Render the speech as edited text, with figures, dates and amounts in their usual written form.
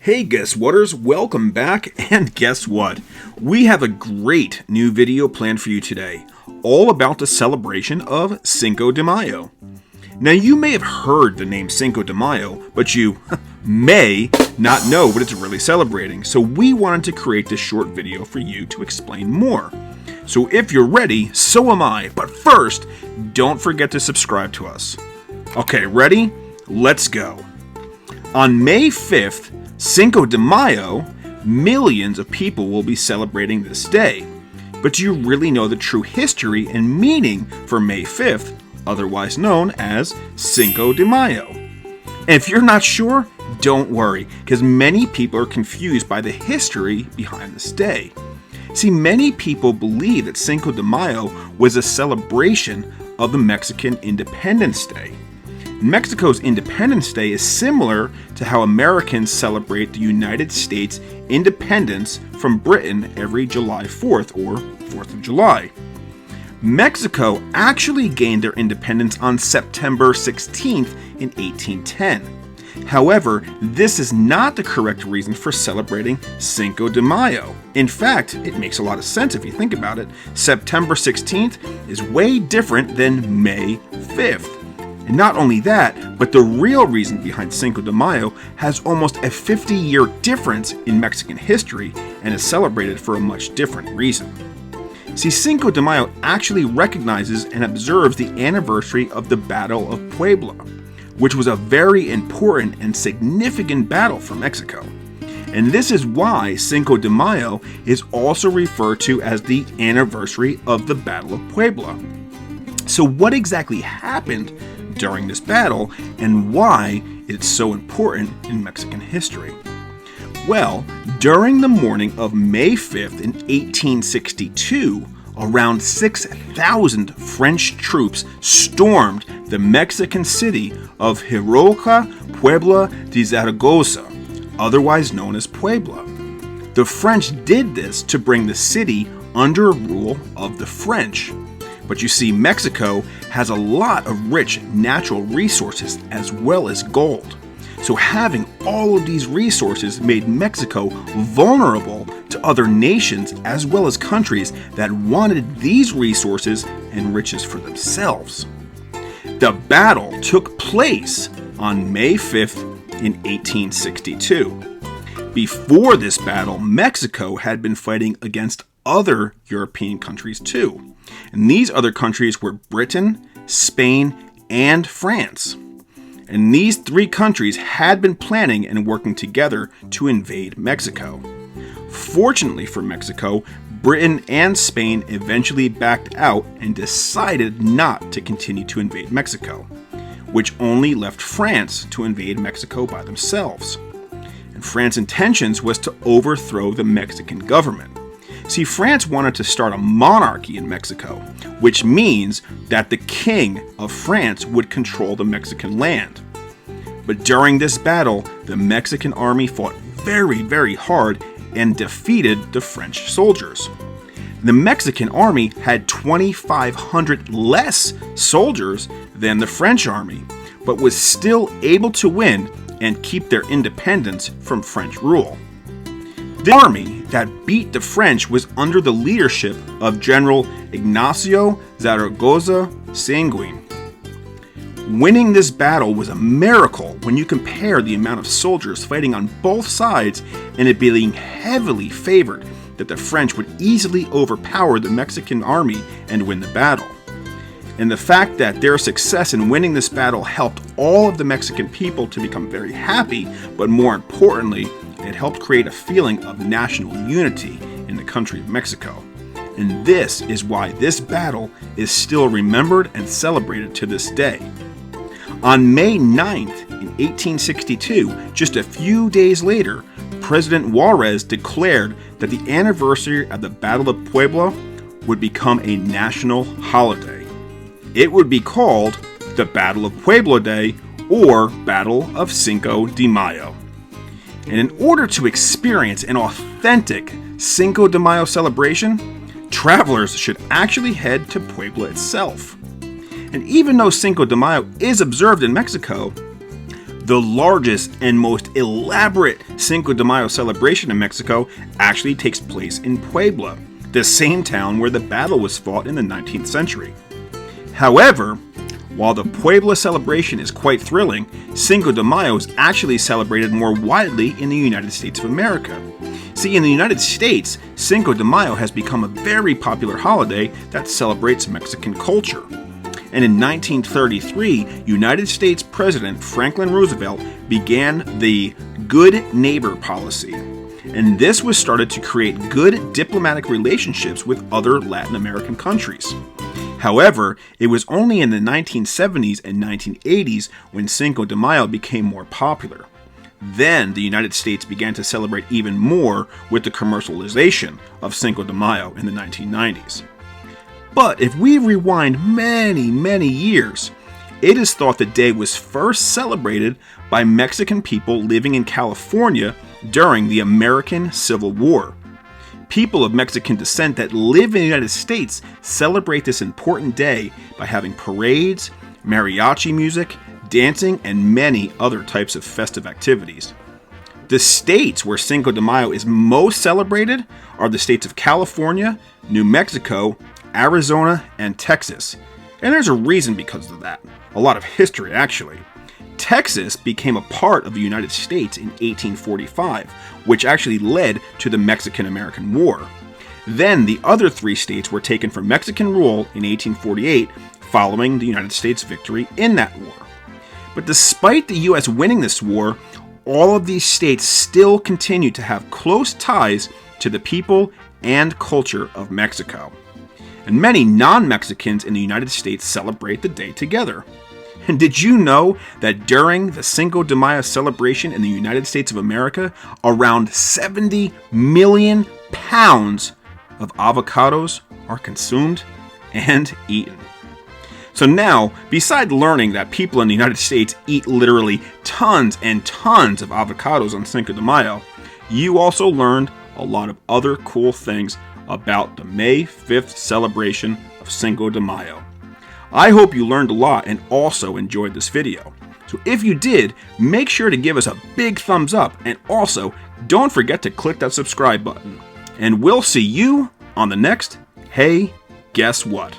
Hey guess whaters, welcome back, and guess what? We have a great new video planned for you today, all about the celebration of Cinco de Mayo. Now you may have heard the name Cinco de Mayo, but you may not know what it's really celebrating, so we wanted to create this short video for you to explain more. So if you're ready, so am I, but first, don't forget to subscribe to us. Okay, ready? Let's go. On May 5th, Cinco de Mayo, millions of people will be celebrating this day. But do you really know the true history and meaning for May 5th, otherwise known as Cinco de Mayo? And if you're not sure, don't worry, because many people are confused by the history behind this day. See, many people believe that Cinco de Mayo was a celebration of the Mexican Independence Day. Mexico's Independence Day is similar to how Americans celebrate the United States independence from Britain every July 4th or 4th of July. Mexico actually gained their independence on September 16th in 1810. However, this is not the correct reason for celebrating Cinco de Mayo. In fact, it makes a lot of sense if you think about it. September 16th is way different than May 5th. And not only that, but the real reason behind Cinco de Mayo has almost a 50-year difference in Mexican history and is celebrated for a much different reason. See, Cinco de Mayo actually recognizes and observes the anniversary of the Battle of Puebla, which was a very important and significant battle for Mexico. And this is why Cinco de Mayo is also referred to as the anniversary of the Battle of Puebla. So what exactly happened during this battle and why it's so important in Mexican history? Well, during the morning of May 5th in 1862, around 6,000 French troops stormed the Mexican city of Hiroca, Puebla de Zaragoza, otherwise known as Puebla. The French did this to bring the city under rule of the French. But you see, Mexico has a lot of rich natural resources as well as gold. So having all of these resources made Mexico vulnerable to other nations as well as countries that wanted these resources and riches for themselves. The battle took place on May 5th in 1862. Before this battle, Mexico had been fighting against other European countries too. And these other countries were Britain, Spain, and France. And these three countries had been planning and working together to invade Mexico. Fortunately for Mexico, Britain and Spain eventually backed out and decided not to continue to invade Mexico, which only left France to invade Mexico by themselves. And France's intentions was to overthrow the Mexican government. See, France wanted to start a monarchy in Mexico, which means that the king of France would control the Mexican land. But during this battle, the Mexican army fought very, very hard and defeated the French soldiers. The Mexican army had 2,500 less soldiers than the French army, but was still able to win and keep their independence from French rule. The army that beat the French was under the leadership of General Ignacio Zaragoza Sanguin. Winning this battle was a miracle when you compare the amount of soldiers fighting on both sides and it being heavily favored that the French would easily overpower the Mexican army and win the battle. And the fact that their success in winning this battle helped all of the Mexican people to become very happy, but more importantly, it helped create a feeling of national unity in the country of Mexico. And this is why this battle is still remembered and celebrated to this day. On May 9th in 1862, just a few days later, President Juarez declared that the anniversary of the Battle of Puebla would become a national holiday. It would be called the Battle of Puebla Day or Battle of Cinco de Mayo. And in order to experience an authentic Cinco de Mayo celebration, travelers should actually head to Puebla itself. And even though Cinco de Mayo is observed in Mexico, The largest and most elaborate Cinco de Mayo celebration in Mexico actually takes place in Puebla, the same town where the battle was fought in the 19th century. However, while the Puebla celebration is quite thrilling, Cinco de Mayo is actually celebrated more widely in the United States of America. See, in the United States, Cinco de Mayo has become a very popular holiday that celebrates Mexican culture. And in 1933, United States President Franklin Roosevelt began the Good Neighbor policy. And this was started to create good diplomatic relationships with other Latin American countries. However, it was only in the 1970s and 1980s when Cinco de Mayo became more popular. Then the United States began to celebrate even more with the commercialization of Cinco de Mayo in the 1990s. But if we rewind many years, it is thought the day was first celebrated by Mexican people living in California during the American Civil War. People of Mexican descent that live in the United States celebrate this important day by having parades, mariachi music, dancing, and many other types of festive activities. The states where Cinco de Mayo is most celebrated are the states of California, New Mexico, Arizona, and Texas. And there's a reason because of that. A lot of history, actually. Texas became a part of the United States in 1845, which actually led to the Mexican-American War. Then the other three states were taken from Mexican rule in 1848, following the United States' victory in that war. But despite the U.S. winning this war, all of these states still continue to have close ties to the people and culture of Mexico. And many non-Mexicans in the United States celebrate the day together. And did you know that during the Cinco de Mayo celebration in the United States of America, around 70 million pounds of avocados are consumed and eaten? So now, beside learning that people in the United States eat literally tons and tons of avocados on Cinco de Mayo, you also learned a lot of other cool things about the May 5th celebration of Cinco de Mayo. I hope you learned a lot and also enjoyed this video. So if you did, make sure to give us a big thumbs up, and also don't forget to click that subscribe button. And we'll see you on the next Hey, Guess What?